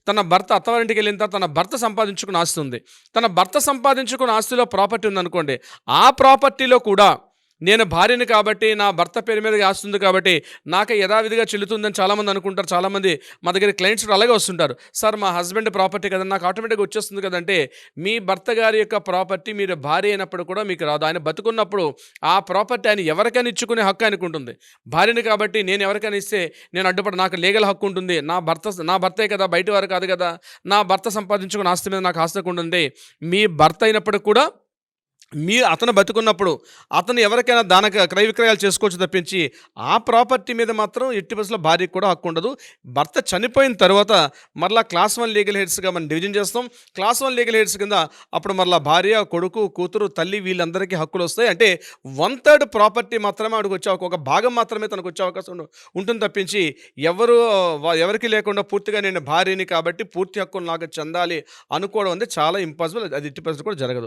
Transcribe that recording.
తన భర్త అత్తవారింటికి వెళ్ళిన తర్వాత తన భర్త సంపాదించుకున్న ఆస్తి ఉంది. తన భర్త సంపాదించుకున్న ఆస్తిలో ప్రాపర్టీ ఉందనుకోండి. ఆ ప్రాపర్టీలో కూడా నేను భార్యని కాబట్టి, నా భర్త పేరు మీదకి ఆస్తి ఉంది కాబట్టి, నాకే యథావిధిగా చెల్లుతుందని చాలామంది అనుకుంటారు. చాలామంది మా దగ్గర క్లయింట్స్ కూడా అలాగే వస్తుంటారు. సార్ మా హస్బెండ్ ప్రాపర్టీ కదా! నాకు ఆటోమేటిక్‌గా వచ్చేస్తుంది కదంటే, మీ భర్త గారి యొక్క ప్రాపర్టీ మీరు భార్య అయినప్పుడు కూడా మీకు రాదు. ఆయన బతికున్నప్పుడు ఆ ప్రాపర్టీ ఆయన ఎవరికైనా ఇచ్చుకునే హక్కు ఆయనకుంటుంది. భార్యని కాబట్టి నేను ఎవరికైనా ఇస్తే నేను అడ్డుపడ నాకు లీగల్ హక్కు ఉంటుంది. నా భర్తే కదా! బయట వారు కాదు కదా! నా భర్త సంపాదించుకున్న ఆస్తి మీద నాకు ఆస్తి హక్కుంటుంది. మీ భర్త అయినప్పటికి కూడా అతను బతికున్నప్పుడు అతను ఎవరికైనా క్రయ విక్రయాలు చేసుకోవచ్చు తప్పించి, ఆ ప్రాపర్టీ మీద మాత్రం ఎట్టి పరిస్థితిలో భార్యకి కూడా హక్కు ఉండదు. భర్త చనిపోయిన తర్వాత మరలా క్లాస్ 1 లీగల్ హెడ్స్‌గా మనం డివిజన్ చేస్తాం. క్లాస్ 1 లీగల్ హెడ్స్ కింద అప్పుడు మరలా భార్య, కొడుకు, కూతురు, తల్లి వీళ్ళందరికీ హక్కులొస్తాయి. అంటే 1/3 ప్రాపర్టీ మాత్రమే ఆవిడకొచ్చే ఒక భాగం మాత్రమే తనకొచ్చే అవకాశం ఉంటుంది తప్పించి, ఎవరికీ లేకుండా పూర్తిగా నేను భార్యని కాబట్టి పూర్తి హక్కులు నాకు చెందాలి అనుకోవడం అనేది చాలా ఇంపాసిబుల్. అది ఎట్టి పరిస్థితిలో కూడా జరగదు.